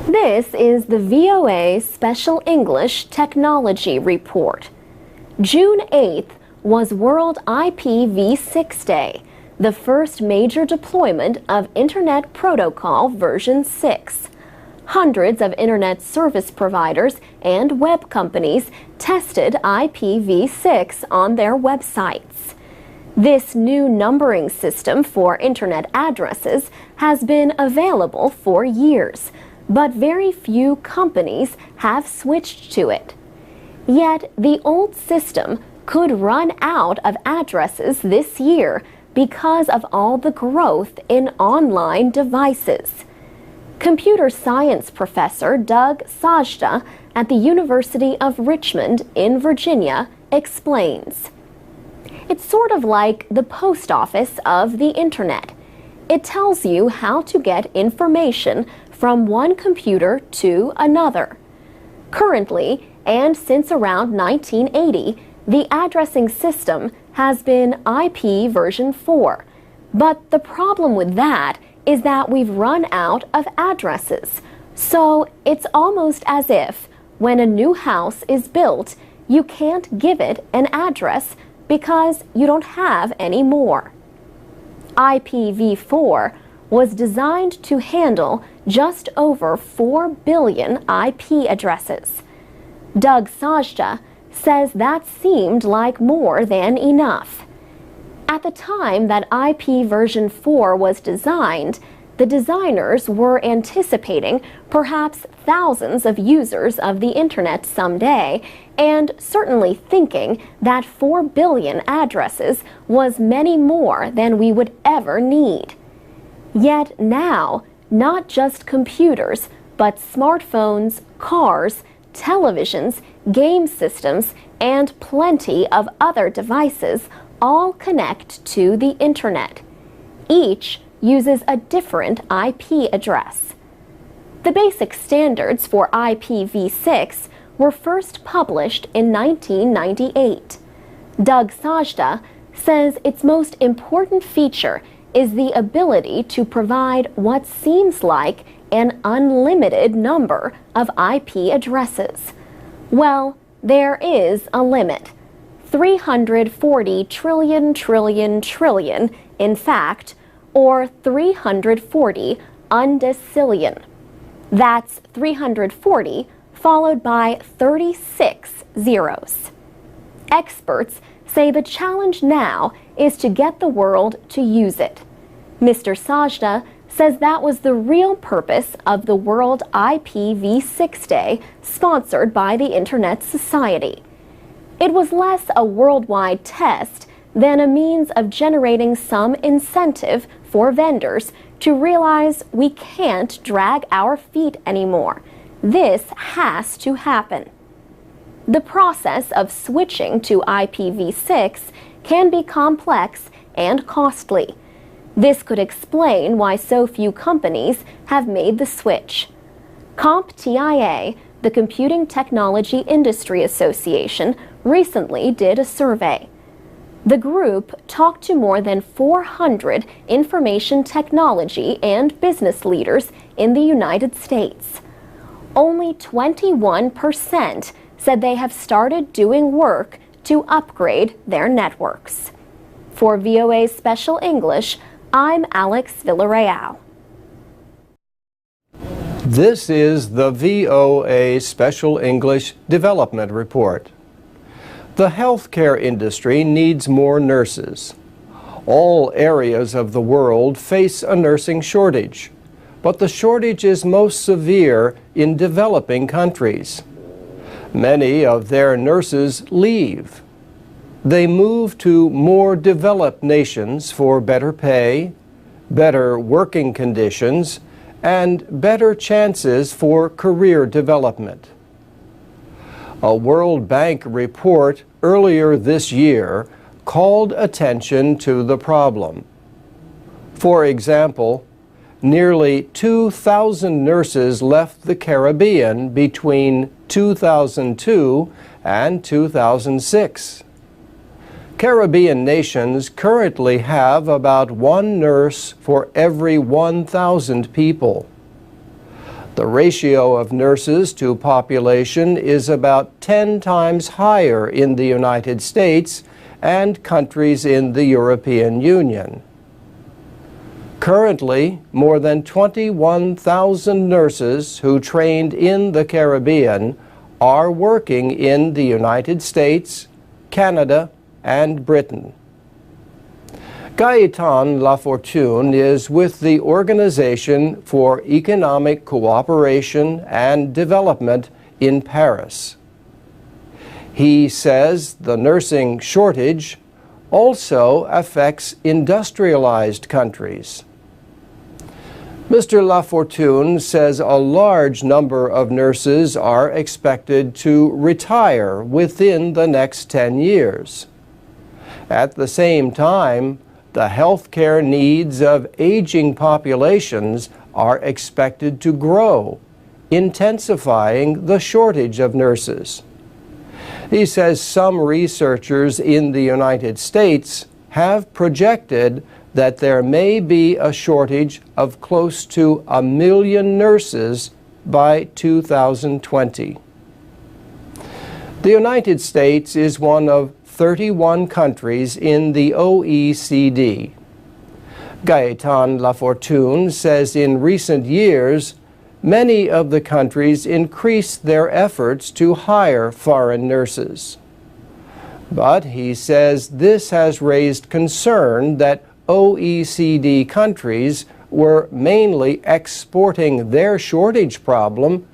This is the VOA Special English Technology Report. June 8th was World IPv6 Day, the first major deployment of Internet Protocol version 6. Hundreds of Internet service providers and web companies tested IPv6 on their websites. This new numbering system for Internet addresses has been available for years, but very few companies have switched to it. Yet the old system could run out of addresses this year because of all the growth in online devices. Computer science professor Doug Sajda at the University of Richmond in Virginia explains. It's sort of like the post office of the Internet. It tells you how to get information from one computer to another. Currently, and since around 1980, the addressing system has been IP version 4. But the problem with that is that we've run out of addresses. So it's almost as if when a new house is built, you can't give it an address because you don't have any more. IPv4 was designed to handle just over 4 billion IP addresses. Doug Sajda says that seemed like more than enough. At the time that IP version 4 was designed, the designers were anticipating perhaps thousands of users of the Internet someday, and certainly thinking that 4 billion addresses was many more than we would ever need. Yet now, not just computers, but smartphones, cars, televisions, game systems, and plenty of other devices all connect to the Internet. Each uses a different IP address. The basic standards for IPv6 were first published in 1998. Doug Sajda says its most important feature is the ability to provide what seems like an unlimited number of IP addresses. Well, there is a limit. 340 trillion, in fact, or 340 undecillion. That's 340 followed by 36 zeros. Experts say the challenge now is to get the world to use it. Mr. Sajda says that was the real purpose of the World IPv6 Day sponsored by the Internet Society. It was less a worldwide test than a means of generating some incentive for vendors to realize we can't drag our feet anymore. This has to happen. The process of switching to IPv6 can be complex and costly. This could explain why so few companies have made the switch. CompTIA, the Computing Technology Industry Association, recently did a survey. The group talked to more than 400 information technology and business leaders in the United States. Only 21% said they have started doing work to upgrade their networks. For VOA Special English, I'm Alex Villarreal. This is the VOA Special English Development Report. The healthcare industry needs more nurses. All areas of the world face a nursing shortage, but the shortage is most severe in developing countries. Many of their nurses leave. They move to more developed nations for better pay, better working conditions, and better chances for career development. A World Bank report earlier this year called attention to the problem. For example, nearly 2,000 nurses left the Caribbean between 2002 and 2006. Caribbean nations currently have about one nurse for every 1,000 people. The ratio of nurses to population is about 10 times higher in the United States and countries in the European Union. Currently, more than 21,000 nurses who trained in the Caribbean are working in the United States, Canada, and Britain. Gaëtan Lafortune is with the Organization for Economic Cooperation and Development in Paris. He says the nursing shortage also affects industrialized countries. Mr. Lafortune says a large number of nurses are expected to retire within the next 10 years. At the same time, the healthcare needs of aging populations are expected to grow, intensifying the shortage of nurses. He says some researchers in the United States have projected that there may be a shortage of close to 1 million nurses by 2020. The United States is one of 31 countries in the OECD. Gaëtan Lafortune says in recent years, many of the countries increased their efforts to hire foreign nurses. But he says this has raised concern that OECD countries were mainly exporting their shortage problem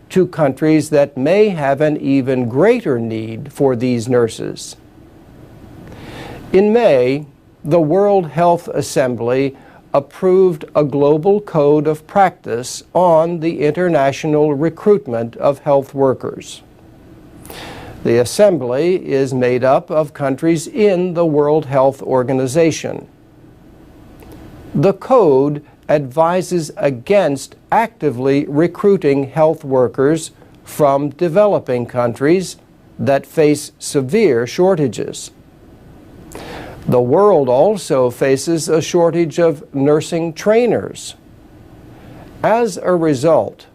to countries that may have an even greater need for these nurses. In May, the World Health Assembly approved a global code of practice on the international recruitment of health workers. The Assembly is made up of countries in the World Health Organization. The code advises against actively recruiting health workers from developing countries that face severe shortages. The world also faces a shortage of nursing trainers. As a result,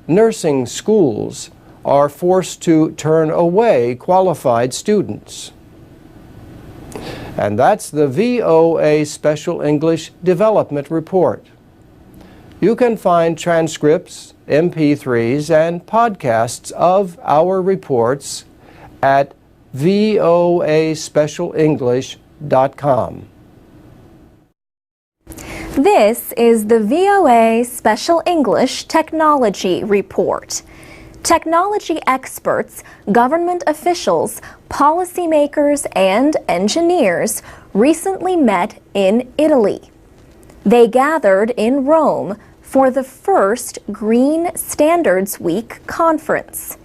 nursing schools are forced to turn away qualified students. And that's the VOA Special English Development Report. You can find transcripts, MP3s, and podcasts of our reports at voaspecialenglish.com. This is the VOA Special English Technology Report. Technology experts, government officials, policymakers, and engineers recently met in Italy. They gathered in Rome for the first Green Standards Week conference.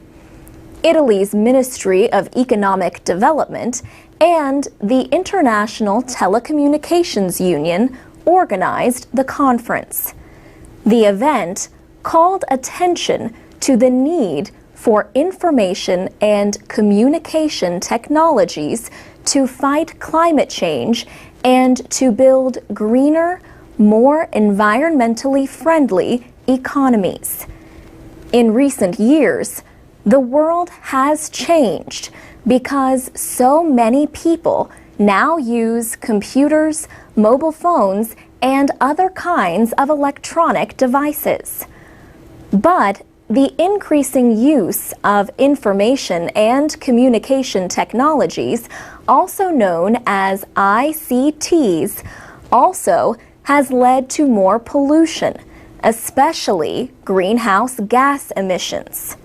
Italy's Ministry of Economic Development and the International Telecommunications Union organized the conference. The event called attention to the need for information and communication technologies to fight climate change and to build greener, more environmentally friendly economies. In recent years, the world has changed because so many people now use computers, mobile phones, and other kinds of electronic devices. But the increasing use of information and communication technologies, also known as ICTs, also has led to more pollution, especially greenhouse gas emissions.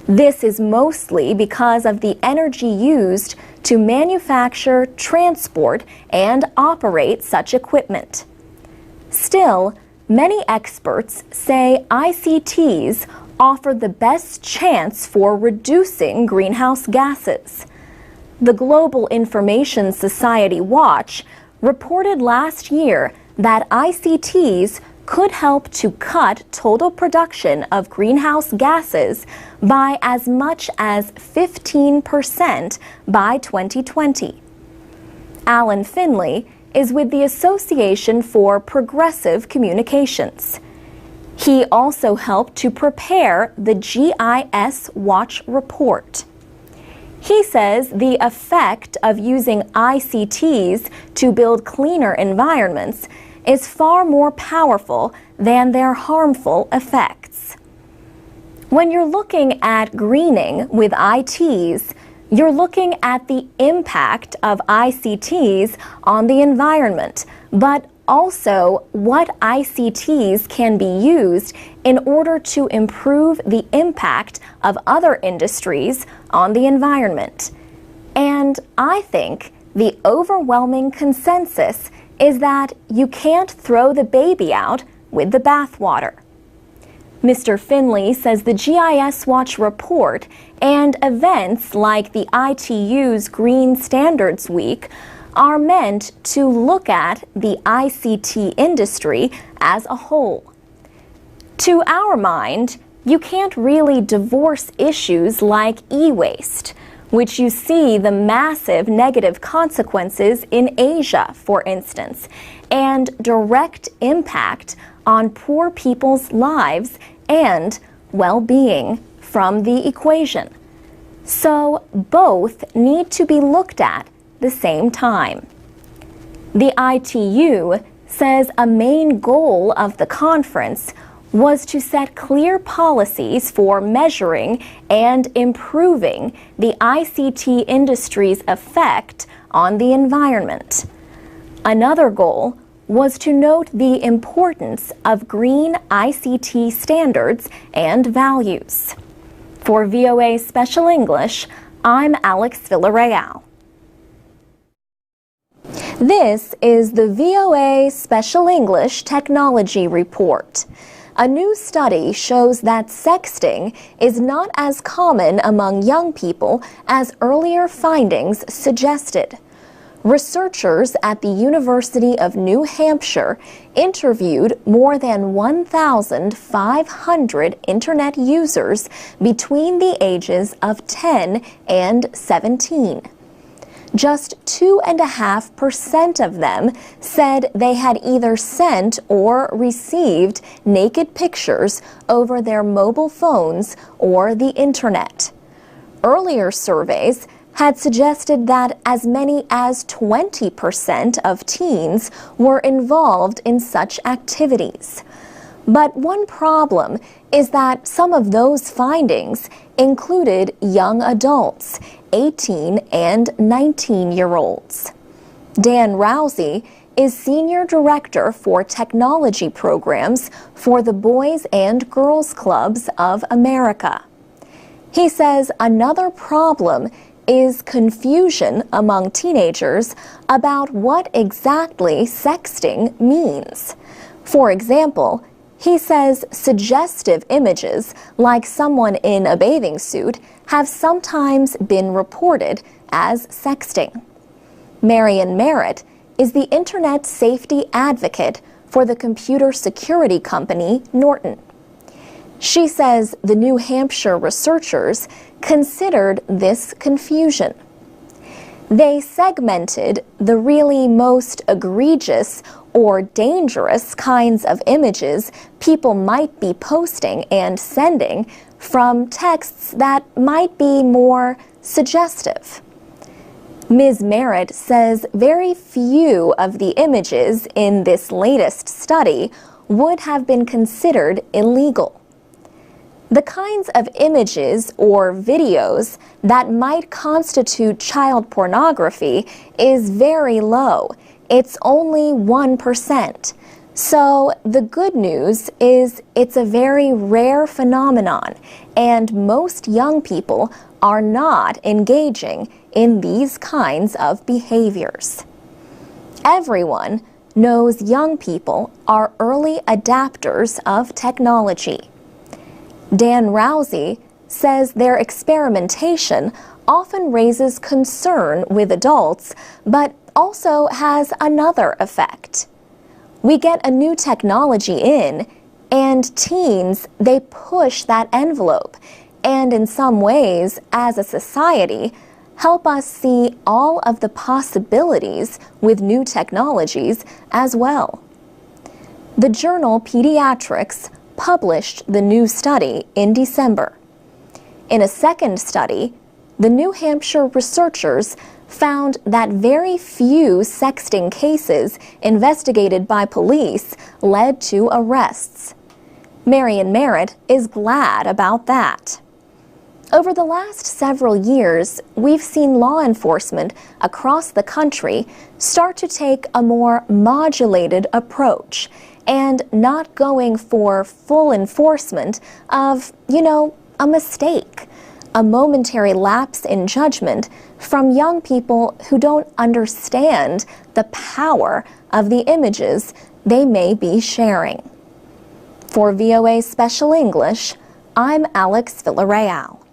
This is mostly because of the energy used to manufacture, transport, and operate such equipment. Still, many experts say ICTs offer the best chance for reducing greenhouse gases. The Global Information Society Watch reported last year that ICTs could help to cut total production of greenhouse gases by as much as 15% by 2020. Alan Finley is with the Association for Progressive Communications. He also helped to prepare the GIS Watch report. He says the effect of using ICTs to build cleaner environments is far more powerful than their harmful effects. When you're looking at greening with ITs, you're looking at the impact of ICTs on the environment, but also what ICTs can be used in order to improve the impact of other industries on the environment. And I think the overwhelming consensus is that you can't throw the baby out with the bathwater. Mr. Finley says the GIS Watch report and events like the ITU's Green Standards Week are meant to look at the ICT industry as a whole. To our mind, you can't really divorce issues like e-waste, which you see the massive negative consequences in Asia, for instance, and direct impact on poor people's lives and well-being from the equation. So both need to be looked at the same time. The ITU says a main goal of the conference was to set clear policies for measuring and improving the ICT industry's effect on the environment. Another goal was to note the importance of green ICT standards and values. For VOA Special English, I'm Alex Villarreal. This is the VOA Special English Technology Report. A new study shows that sexting is not as common among young people as earlier findings suggested. Researchers at the University of New Hampshire interviewed more than 1,500 Internet users between the ages of 10 and 17. Just 2.5% of them said they had either sent or received naked pictures over their mobile phones or the Internet. Earlier surveys had suggested that as many as 20% of teens were involved in such activities. But one problem is that some of those findings included young adults, 18 and 19-year-olds. Dan Rousey is Senior Director for Technology Programs for the Boys and Girls Clubs of America. He says another problem is confusion among teenagers about what exactly sexting means. For example, he says suggestive images, like someone in a bathing suit, have sometimes been reported as sexting. Marian Merritt is the Internet safety advocate for the computer security company Norton. She says the New Hampshire researchers considered this confusion. They segmented the really most egregious or dangerous kinds of images people might be posting and sending from texts that might be more suggestive. Ms. Merritt says very few of the images in this latest study would have been considered illegal. The kinds of images or videos that might constitute child pornography is very low. It's only 1%. So the good news is it's a very rare phenomenon, and most young people are not engaging in these kinds of behaviors. Everyone knows young people are early adapters of technology. Dan Rousey says their experimentation often raises concern with adults, but also has another effect. We get a new technology in, and teens, they push that envelope, and in some ways, as a society, help us see all of the possibilities with new technologies as well. The journal Pediatrics published the new study in December. In a second study, the New Hampshire researchers found that very few sexting cases investigated by police led to arrests. Marion Merritt is glad about that. Over the last several years, we've seen law enforcement across the country start to take a more modulated approach and not going for full enforcement of, a mistake, a momentary lapse in judgment from young people who don't understand the power of the images they may be sharing. For VOA Special English, I'm Alex Villarreal.